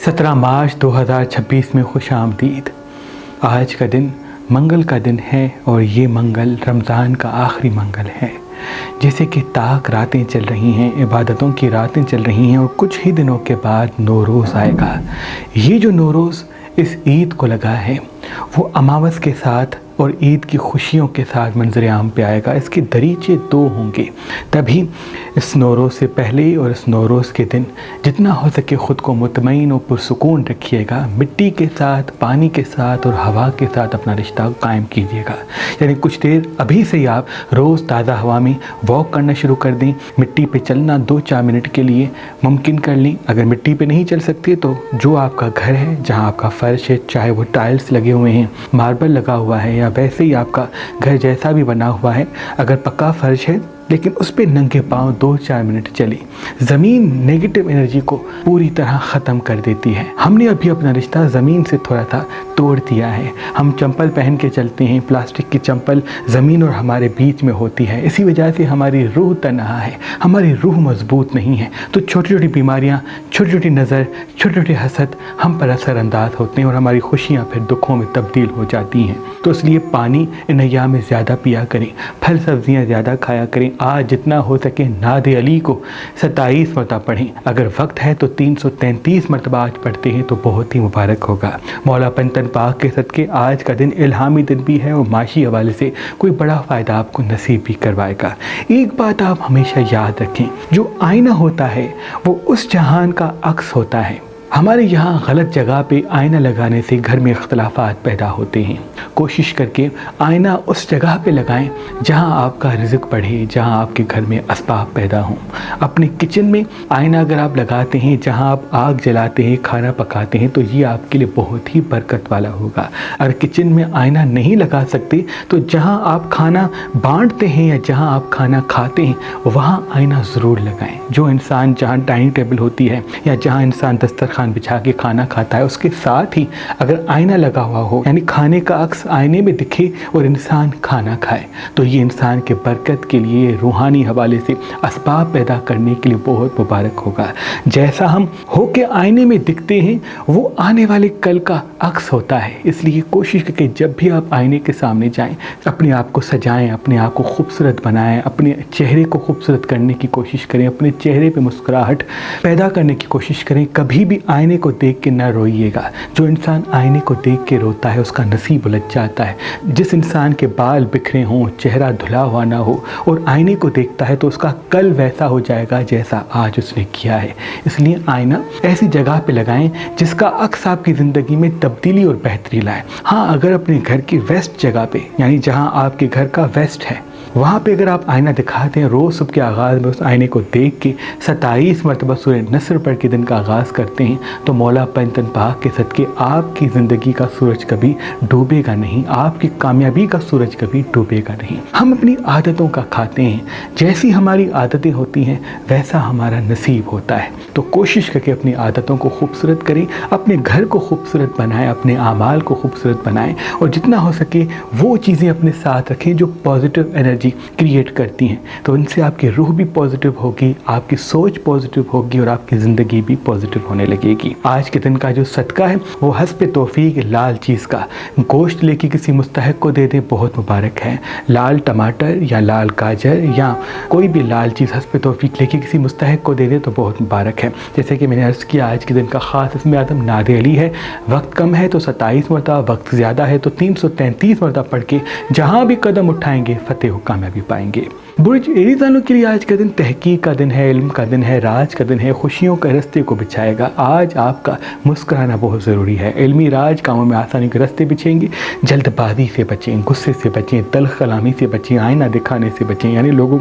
17 मार्च 2026 में खुश आमदीद। आज का दिन मंगल का दिन है और ये मंगल रमज़ान का आखिरी मंगल है। जैसे कि ताक रातें चल रही हैं, इबादतों की रातें चल रही हैं और कुछ ही दिनों के बाद नौरोज़ आएगा। ये जो नौरोज़ इस ईद को लगा है वो अमावस के साथ और ईद की खुशियों के साथ मंजर आम पे आएगा। इसके दरीचे दो होंगे, तभी इस नौरोज़ से पहले और इस नौरोज़ के दिन जितना हो सके ख़ुद को मुतमईन और पुरसुकून रखिएगा। मिट्टी के साथ, पानी के साथ और हवा के साथ अपना रिश्ता कायम कीजिएगा। यानी कुछ देर अभी से ही आप रोज़ ताज़ा हवा में वॉक करना शुरू कर दें। मिट्टी पे चलना 2-4 मिनट के लिए मुमकिन कर लें। अगर मिट्टी पे नहीं चल सकते तो जो आपका घर है, जहाँ आपका फ़र्श है, चाहे वो टाइल्स लगे हुए हैं, मार्बल लगा हुआ है, या वैसे ही आपका घर जैसा भी बना हुआ है, अगर पक्का फर्श है लेकिन उस पर नंगे पाँव 2-4 मिनट चली। ज़मीन नेगेटिव एनर्जी को पूरी तरह ख़त्म कर देती है। हमने अभी अपना रिश्ता ज़मीन से थोड़ा सा तोड़ दिया है। हम चंपल पहन के चलते हैं, प्लास्टिक की चंपल ज़मीन और हमारे बीच में होती है। इसी वजह से हमारी रूह तन्हा है, हमारी रूह मजबूत नहीं है। तो छोटी छोटी बीमारियाँ, छोटी छोटी नज़र, छोटी छोटी हसद हम पर असरअंदाज होते हैं और हमारी खुशियाँ फिर दुखों में तब्दील हो जाती हैं। तो इसलिए पानी इन अय्याम में ज़्यादा पिया करें, फल सब्जियाँ ज़्यादा खाया करें। आज जितना हो सके नाद अली को 27 मरतबा पढ़ें। अगर वक्त है तो 333 मरतबा आज पढ़ते हैं तो बहुत ही मुबारक होगा। मौला पंतन पाक के सदके आज का दिन इल्हामी दिन भी है और माशी हवाले से कोई बड़ा फ़ायदा आपको नसीब भी करवाएगा। एक बात आप हमेशा याद रखें, जो आईना होता है वो उस जहान का अक्स होता है। हमारे यहाँ गलत जगह पे आईना लगाने से घर में इख्तलाफात पैदा होते हैं। कोशिश करके आईना उस जगह पे लगाएं जहाँ आपका रिज़्क बढ़े, जहाँ आपके घर में असबाब पैदा हों। अपने किचन में आईना अगर आप लगाते हैं, जहाँ आप आग जलाते हैं, खाना पकाते हैं, तो ये आपके लिए बहुत ही बरकत वाला होगा। अगर किचन में आईना नहीं लगा सकते तो जहाँ आप खाना बांटते हैं या जहाँ आप खाना खाते हैं वहाँ आईना ज़रूर लगाएँ। जो इंसान जहाँ डाइनिंग टेबल होती है या जहाँ इंसान दस्तरखान बिछा के खाना खाता है, उसके साथ ही अगर आईना लगा हुआ हो, यानी खाने का अक्स आईने में दिखे और इंसान खाना खाए, तो ये इंसान के बरकत के लिए, रूहानी हवाले से असबाब पैदा करने के लिए बहुत मुबारक होगा। जैसा हम होके आईने में दिखते हैं वो आने वाले कल का अक्स होता है। इसलिए कोशिश करके जब भी आप आईने के सामने जाएं, अपने आप को सजाएं, अपने आप को खूबसूरत बनाएं, अपने चेहरे को खूबसूरत करने की कोशिश करें, अपने चेहरे पे मुस्कुराहट पैदा करने की कोशिश करें। कभी भी आईने को देख के ना रोइएगा। जो इंसान आईने को देख के रोता है उसका नसीब उलझ जाता है। जिस इंसान के बाल बिखरे हों, चेहरा धुला हुआ ना हो और आईने को देखता है तो उसका कल वैसा हो जाएगा जैसा आज उसने किया है। इसलिए आईना ऐसी जगह पे लगाएं जिसका अक्स आपकी ज़िंदगी में तब्दीली और बेहतरी लाए। हाँ, अगर अपने घर की वेस्ट जगह पे, यानी जहाँ आपके घर का वेस्ट है, वहाँ पे अगर आप आईना दिखाते हैं, रोज़ सुबह के आगाज़ में उस आईने को देख के 27 मरतबा सूरह नस्र पढ़ के दिन का आगाज़ करते हैं, तो मौला पंतन पाक के सदके आपकी ज़िंदगी का सूरज कभी डूबेगा नहीं, आपकी कामयाबी का सूरज कभी डूबेगा नहीं। हम अपनी आदतों का खाते हैं, जैसी हमारी आदतें होती हैं वैसा हमारा नसीब होता है। तो कोशिश करके अपनी आदतों को खूबसूरत करें, अपने घर को खूबसूरत बनाएं, अपने आमाल को खूबसूरत बनाएं और जितना हो सके वो चीज़ें अपने साथ रखें जो पॉजिटिव एनर्जी क्रिएट करती हैं। तो इनसे आपकी रूह भी पॉजिटिव होगी, आपकी सोच पॉजिटिव होगी और आपकी ज़िंदगी भी पॉजिटिव होने लगेगी। आज के दिन का जो सदका है वो हस्ब तौफीक लाल चीज़ का, गोश्त लेके किसी मुस्तहक को दे दे, बहुत मुबारक है। लाल टमाटर या लाल गाजर या कोई भी लाल चीज़ हस्ब तौफीक लेके किसी मुस्तहक को दे दे तो बहुत मुबारक है। जैसे कि मैंने अर्ज़ किया, आज के दिन का ख़ास इसमें आदम नाद अली है। वक्त कम है तो 27 मरतबा, वक्त ज़्यादा है तो 333 मरतबा पढ़ के जहाँ भी कदम उठाएंगे फ़तेह कामयाबी पाएंगे। बुर्ज एरीज़ वालों के लिए आज का दिन तहकीक का दिन है, इल्म का दिन है, राज का दिन है, खुशियों के रास्ते को बिछाएगा। आज आपका मुस्कुराना बहुत ज़रूरी है। इल्मी राज कामों में आसानी के रास्ते बिछेंगे। जल्दबाजी से बचें, गुस्से से बचें, तल्ख कलामी से बचें, आईना दिखाने से बचें, यानी लोगों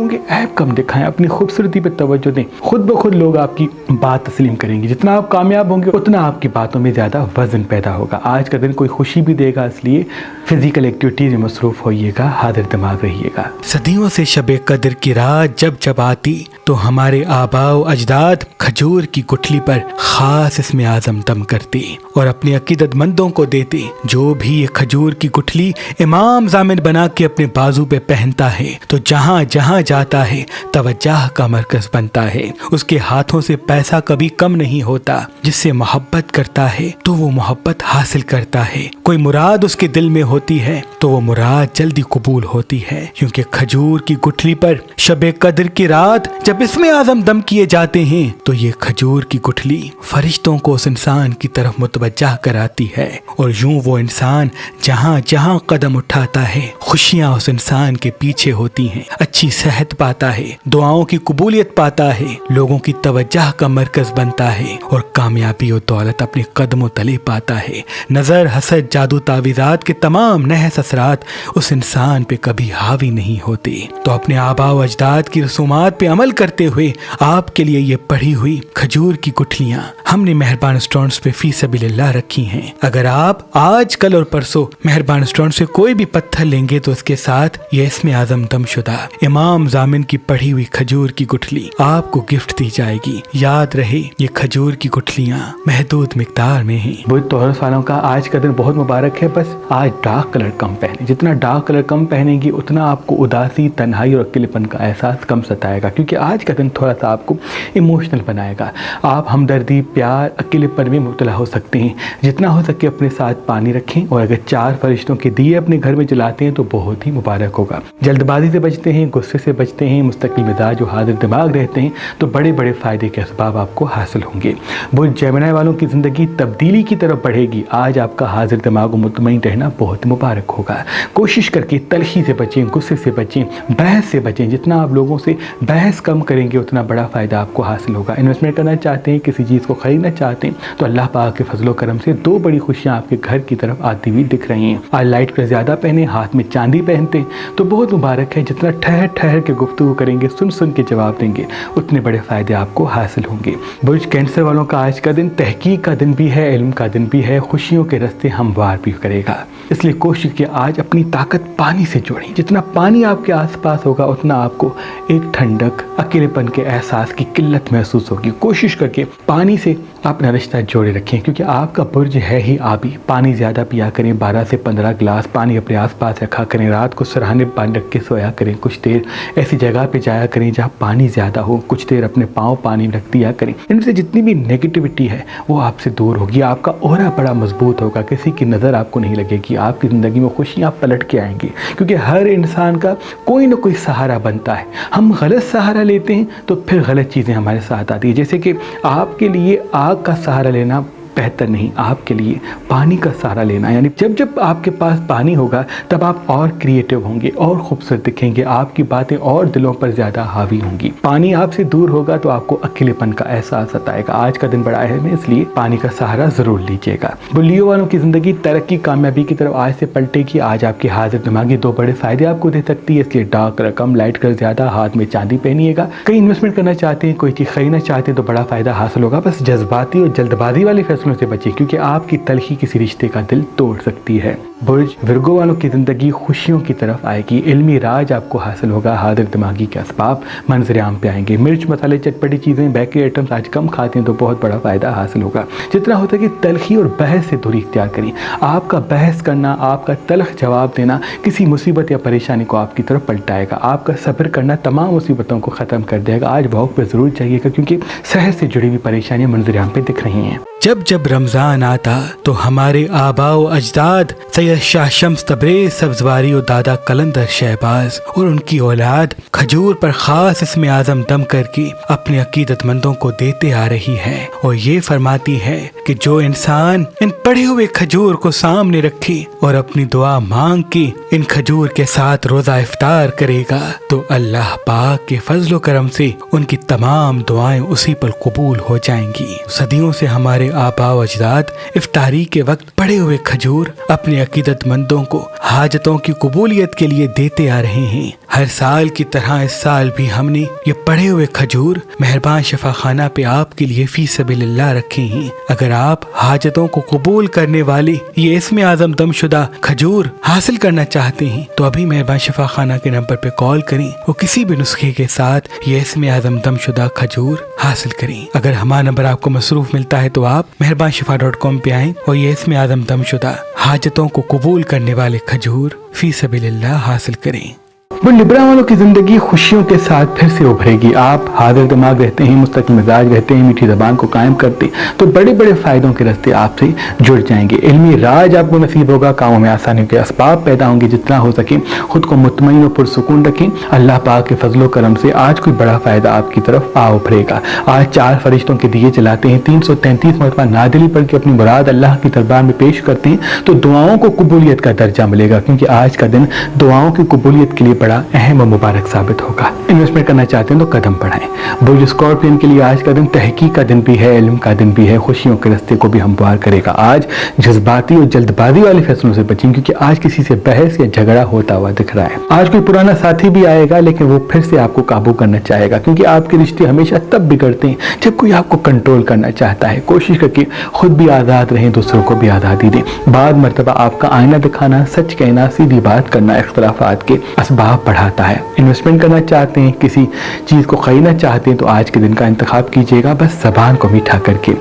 के ऐब कम दिखाएं, अपनी खूबसूरती पर तवज्जो दें। खुद ब खुद लोग आपकी बात तस्लीम करेंगे। जितना आप कामयाब होंगे उतना आपकी बातों में ज़्यादा वज़न पैदा होगा। आज का दिन कोई खुशी भी देगा, इसलिए फ़िज़िकल एक्टिविटीज़ में मसरूफ़ होइएगा, हाज़िर दिमाग रहिएगा। सदियों सदियों से शबे कद्र की रात जब जब आती तो हमारे आबा व अजदाद खजूर की गुठली पर खास इसमें आज़म दम करते और अपने अकीदतमंदों को देते। जो भी ये खजूर की गुठली इमाम ज़ामिन बना के अपने बाजू पे पहनता है तो जहाँ जहाँ जाता है तवज्जह का मरकज बनता है। उसके हाथों से पैसा कभी कम नहीं होता। जिससे मोहब्बत करता है तो वो मोहब्बत हासिल करता है। कोई मुराद उसके दिल में होती है तो वो मुराद जल्दी कबूल होती है, क्योंकि खजूर की गुठली पर शबे कद्र की रात जब इसमें आज़म दम किए जाते हैं तो ये खजूर की गुठली फरिश्तों को उस इंसान की तरफ मुतवज्जह कराती है और यूं वो इंसान जहाँ जहाँ कदम उठाता है खुशियाँ उस इंसान के पीछे होती हैं। अच्छी सेहत पाता है, दुआओं की कबूलियत पाता है, लोगों की तवज्जह का मरकज बनता है और कामयाबी और दौलत अपने कदमों तले पाता है। नजर, हसद, जादू, तावीज़ात के तमाम नहस असरात उस इंसान पे कभी हावी नहीं होते। तो अपने आबा व अजदाद की रसूमात पे अमल करते हुए आपके लिए ये पढ़ी हुई खजूर की गुठलियाँ हमने मेहरबान स्टोन्स पे फी सबीलिल्लाह रखी हैं। अगर आप आज, कल और परसों मेहरबान स्टोन से कोई भी पत्थर लेंगे तो उसके साथ ये इसमें आज़म दमशुदा इमाम ज़ामिन की पढ़ी हुई खजूर की गुठली आपको गिफ्ट दी जाएगी। याद रहे, ये खजूर की गुठलियाँ महदूद मिकदार में हैं। बुध तौरस वालों का आज का दिन बहुत मुबारक है। बस आज डार्क कलर कम पहने। जितना डार्क कलर कम पहनेंगी उतना आपको उदासी, तन्हाई और अकेलेपन का एहसास कम सताएगा, क्योंकि आज का दिन थोड़ा सा आपको इमोशनल बनाएगा। आप हमदर्दी, प्यार, अकेलेपन में मुब्तला हो सकते हैं। जितना हो सके अपने साथ पानी रखें और अगर 4 फरिश्तों के दिए अपने घर में जलाते हैं तो बहुत ही मुबारक होगा। जल्दबाजी से बचते हैं, गुस्से से बचते हैं, मुस्तकिल मिजाज और हाजिर दिमाग रहते हैं तो बड़े बड़े फ़ायदे के असबाब आपको हासिल होंगे। बुध जेमिनी वालों की ज़िंदगी तब्दीली की तरफ बढ़ेगी। आज आपका हाजिर दिमाग और मुतमईन रहना बहुत मुबारक होगा। कोशिश करके तलखी से बचें, गुस्से से बचें, बहस से बचें। जितना आप लोगों से बहस कम करेंगे उतना बड़ा फ़ायदा आपको हासिल होगा। इन्वेस्टमेंट करना चाहते हैं, किसी चीज़ को ख़रीदना चाहते हैं तो अल्लाह पाक के फजलो करम से 2 बड़ी खुशियाँ आपके घर की तरफ आती हुई दिख रही हैं। आज लाइट कलर ज़्यादा पहने, हाथ में चांदी पहनते तो बहुत मुबारक है। जितना ठहर ठहर के गुफ्तगू करेंगे, सुन सुन के जवाब देंगे, उतने बड़े फ़ायदे आपको हासिल होंगे। बुर्ज कैंसर वालों का आज का दिन तहकीक का दिन भी है, इल्म का दिन भी है, खुशियों के रास्ते हमवार भी करेगा। इसलिए कोशिश कि आज अपनी ताकत पानी से जोड़ें। जितना पानी आपके आसपास होगा उतना आपको एक ठंडक, अकेलेपन के एहसास की किल्लत महसूस होगी। कोशिश करके पानी से अपना रिश्ता जोड़े रखें, क्योंकि आपका बुर्ज है ही आबी। पानी ज़्यादा पिया करें, 12 से 15 गिलास पानी अपने आसपास रखा करें। रात को सराहने पानी रख के सोया करें। कुछ देर ऐसी जगह पे जाया करें जहाँ पानी ज़्यादा हो। कुछ देर अपने पाँव पानी में रख दिया करें। इनसे जितनी भी नेगेटिविटी है वो आपसे दूर होगी। आपका ओहरा बड़ा मजबूत होगा, किसी की नज़र आपको नहीं लगेगी। आपकी ज़िंदगी में खुशियाँ पलट के आएंगी, क्योंकि हर इंसान का कोई ना कोई सहारा बनता है। हम गलत सहारा लेते हैं तो फिर गलत चीज़ें हमारे साथ आती है। जैसे कि आपके लिए आग का सहारा लेना बेहतर नहीं, आपके लिए पानी का सहारा लेना। यानी जब जब आपके पास पानी होगा तब आप और क्रिएटिव होंगे और खूबसूरत दिखेंगे, आपकी बातें और दिलों पर ज़्यादा हावी होंगी। पानी आपसे दूर होगा तो आपको अकेलेपन का एहसास सताएगा। आज का दिन बड़ा अहम है, इसलिए पानी का सहारा ज़रूर लीजिएगा। लियो वालों की ज़िंदगी तरक्की, कामयाबी की तरफ आज से पलटेगी। आज आपकी हाजिर दिमागी 2 बड़े फ़ायदे आपको दे सकती है, इसलिए डार्क रकम, लाइट कलर ज़्यादा, हाथ में चांदी पहनिएगा। कहीं इन्वेस्टमेंट करना चाहते हैं, कोई चीज़ खरीदना चाहते हैं तो बड़ा फ़ायदा हासिल होगा। बस जज्बाती और जल्दबाजी वाले फैसलों से बचिए, क्योंकि आपकी तलखी किसी रिश्ते का दिल तोड़ सकती है। बुर्ज विर्गो वालों की ज़िंदगी खुशियों की तरफ आएगी। इल्मी राज आपको हासिल होगा। हाजिर दिमागी के असबाब मंजर आम पे आएंगे। मिर्च, मसाले, चटपटी चीज़ें, बेकरी आइटम्स आज कम खाते हैं तो बहुत बड़ा फ़ायदा हासिल होगा। जितना होता है कि तलखी और बहस से दूरी इख्तियार करें। आपका बहस करना, आपका तलख जवाब देना किसी मुसीबत या परेशानी को आपकी तरफ पलटाएगा। आपका सब्र करना तमाम मुसीबतों को ख़त्म कर देगा। आज वॉक पर ज़रूर जाइएगा, क्योंकि सेहत से जुड़ी हुई परेशानियाँ मंजर आम पे दिख रही हैं। जब जब रमज़ान आता तो हमारे आबा व अजदाद सैयद शाह शम्स तबरेज़ सब्ज़वारी और दादा कलंदर शहबाज और उनकी औलाद खजूर पर ख़ास इसमें आज़म दम करके अपने अकीदतमंदों को देते आ रही है और ये फरमाती है कि जो इंसान इन पड़े हुए खजूर को सामने रखे और अपनी दुआ मांग के इन खजूर के साथ रोज़ा इफ्तार करेगा तो अल्लाह पाक के फजलो करम से उनकी तमाम दुआएं उसी पर कबूल हो जाएंगी। सदियों से हमारे आबा व अजदाद इफ्तारी के वक्त पड़े हुए खजूर अपने अकीदतमंदों को हाजतों की कबूलियत के लिए देते आ रहे हैं। हर साल की तरह इस साल भी हमने ये पड़े हुए खजूर मेहरबान शिफा खाना पे आपके लिए फी सबीलिल्लाह रखे हैं। अगर आप हाजतों को कबूल करने वाले ये इसमें आजम दमशुदा खजूर हासिल करना चाहते हैं तो अभी मेहरबान शिफा खाना के नंबर पे कॉल करें और किसी भी नुस्खे के साथ ये इसमें आजम दमशुदा खजूर हासिल करें। अगर हमारा नंबर आपको मसरूफ मिलता है तो आप meherbanshifaa.com पे आएं और ये इसमें आजम दमशुदा हाजतों को कबूल करने वाले खजूर फी सबीलिल्लाह हासिल करें। वो लिब्रा वालों की ज़िंदगी खुशियों के साथ फिर से उभरेगी। आप हाजिर दिमाग रहते हैं, मुस्तकिल मिजाज रहते हैं, मीठी ज़बान को कायम करते तो बड़े बड़े फ़ायदों के रास्ते आपसे जुड़ जाएंगे। इल्मी राज आपको नसीब होगा, कामों में आसानियों के असबाब पैदा होंगे। जितना हो सके खुद को मुतमईन और पुरसुकून रखें। अल्लाह पाक के फजलो करम से आज कोई बड़ा फ़ायदा आपकी तरफ आ उभरेगा। आज 4 फरिश्तों के दिए जलाते हैं, 333 मरतबा नादिली पढ़ के अपनी मुराद अल्लाह की दरबार में पेश करते हैं तो दुआओं को कबूलियत का दर्जा मिलेगा, क्योंकि आज का दिन दुआओं की कबूलियत के लिए बड़ा अहम और मुबारक साबित होगा। इन्वेस्टमेंट करना चाहते हैं तो कदम बढ़ाएं। बुर्ज स्कॉर्पियन के लिए आज का दिन तहकीक का दिन भी है, इल्म का दिन भी है, खुशियों के रास्ते को भी हमवार करेगा। आज जज्बाती और जल्दबाजी वाले फैसलों से बचें, क्योंकि आज किसी से बहस या झगड़ा होता हुआ दिख रहा है। आज कोई पुराना साथी भी आएगा लेकिन वो फिर से आपको काबू करना चाहेगा, क्योंकि आपके रिश्ते हमेशा तब बिगड़ते हैं जब कोई आपको कंट्रोल करना चाहता है। कोशिश करके खुद भी आज़ाद रहें, दूसरों को भी आज़ादी दें। बाद मरतबा आपका आईना दिखाना, सच कहना, सीधी बात करना इख्तलाफात के असबाब बढ़ाता है। इन्वेस्टमेंट करना चाहते हैं, किसी चीज़ को खरीदना चाहते हैं तो आज के दिन का इंतखाब कीजिएगा, बस ज़बान को मीठा करके।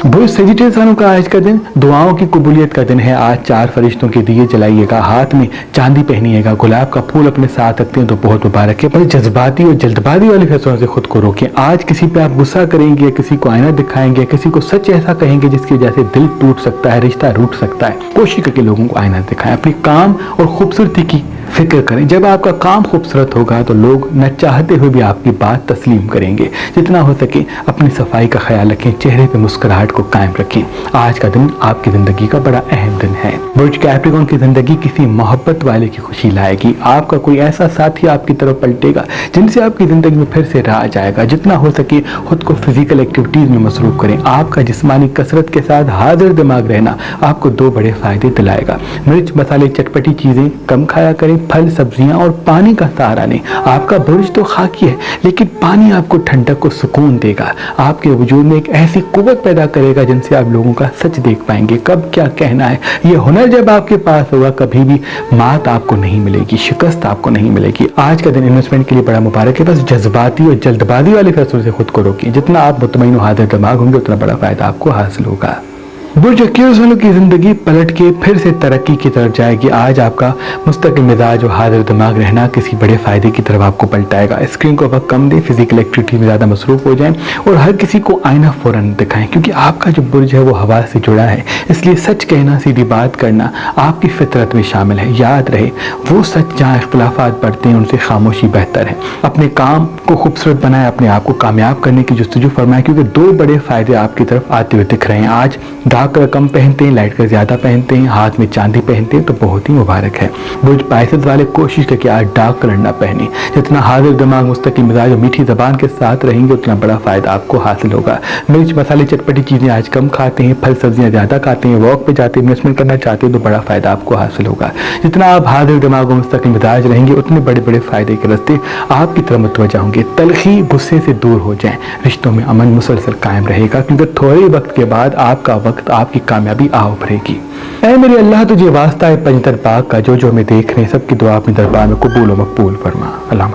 बुर्ज सेजिटेरियस वालों का आज का दिन दुआओं की कबूलियत का दिन है। आज 4 फरिश्तों के दिए जलाइएगा, हाथ में चांदी पहनिएगा, गुलाब का फूल अपने साथ रखते हैं तो बहुत मुबारक है। पर जज्बाती और जल्दबाजी वाले फैसलों से खुद को रोकें। आज किसी पे आप गुस्सा करेंगे, किसी को आईना दिखाएंगे, किसी को सच ऐसा कहेंगे जिसकी वजह से दिल टूट सकता है, रिश्ता रूठ सकता है। कोशिश करके लोगों को आईना दिखाएं। अपनी काम और खूबसूरती की फिक्र करें। जब आपका काम खूबसूरत होगा तो लोग न चाहते हुए भी आपकी बात तस्लीम करेंगे। जितना हो सके अपनी सफाई का ख्याल रखें, चेहरे पे मुस्कुराहट को कायम रखें। आज का दिन आपकी जिंदगी का बड़ा अहम दिन है। बुर्ज कैप्रिकॉर्न की जिंदगी किसी मोहब्बत वाले की खुशी लाएगी। आपका कोई ऐसा साथी आपकी तरफ पलटेगा जिनसे आपकी जिंदगी में फिर से राज आएगा। जितना हो सके खुद को फिजिकल एक्टिविटीज में मसरूफ करें। आपका जिस्मानी कसरत के साथ हाजिर दिमाग रहना आपको 2 बड़े फायदे दिलाएगा। मिर्च मसाले चटपटी चीजें कम खाया करें, फल सब्जियां और पानी का सहारा लें। आपका बुर्ज तो खाकी है लेकिन पानी आपको ठंडक और सुकून देगा। आपके वजूद में एक ऐसी कुव्वत पैदा करेगा जिनसे आप लोगों का सच देख पाएंगे, कब क्या कहना है। ये हुनर जब आपके पास होगा कभी भी मात आपको नहीं मिलेगी, शिकस्त आपको नहीं मिलेगी। आज का दिन इन्वेस्टमेंट के लिए बड़ा मुबारक है। बस जज्बाती और जल्दबाजी वाले फैसलों से खुद को रोकिए। जितना आप मुतमईन और हाजिर दिमाग होंगे उतना बड़ा फायदा आपको हासिल होगा। बुर्ज एक्वेरियस वालों की ज़िंदगी पलट के फिर से तरक्की की तरफ जाएगी। आज आपका मुस्तकिल मिजाज और हाजिर दिमाग रहना किसी बड़े फ़ायदे की तरफ आपको पलटाएगा। स्क्रीन को वक्त कम दें, फिजिकल एक्टिविटी में ज़्यादा मसरूफ हो जाएं और हर किसी को आईना फ़ौरन दिखाएं, क्योंकि आपका जो बुर्ज है वो हवा से जुड़ा है। इसलिए सच कहना, सीधी बात करना आपकी फितरत में शामिल है। याद रहे वो सच जहाँ इख्तलाफात बढ़ते हैं उनसे खामोशी बेहतर है। अपने काम को खूबसूरत बनाएं, अपने आप को कामयाब करने की जुस्तजू फरमाएं, क्योंकि 2 बड़े फ़ायदे आपकी तरफ आते हुए दिख रहे हैं। आज डार्क कलर कम पहनते हैं, लाइट कलर ज्यादा पहनते हैं, हाथ में चांदी पहनते हैं तो बहुत ही मुबारक है। बुर्ज पाइसेस वाले कोशिश करके आज डार्क कलर ना पहने। जितना हाजिर दिमाग, मुस्तकिल मिजाज और मीठी जबान के साथ रहेंगे उतना बड़ा फायदा आपको हासिल होगा। मिर्च मसाले चटपटी चीजें आज कम खाते हैं, फल सब्जियां ज्यादा खाते हैं, वॉक पे जाते हैं, इन्वेस्टमेंट करना चाहते हैं तो बड़ा फायदा आपको हासिल होगा। जितना आप हाजिर दिमाग और मुस्तकिल मिजाज रहेंगे उतने बड़े बड़े फायदे के रास्ते आपकी तरफ मुतवज्जह होंगे। तलखी गुस्से से दूर हो जाएं, रिश्तों में अमन मुसलसल कायम रहेगा, क्योंकि थोड़े वक्त के बाद आपका वक्त आपकी कामयाबी आ उभरेगी। ऐ मेरे अल्लाह तुझे वास्ता है पंजतर पाक का, जो हमें देख रहे हैं सबकी दुआ अपने दरबार में कबूल व मकबूल फरमा। अल्लाह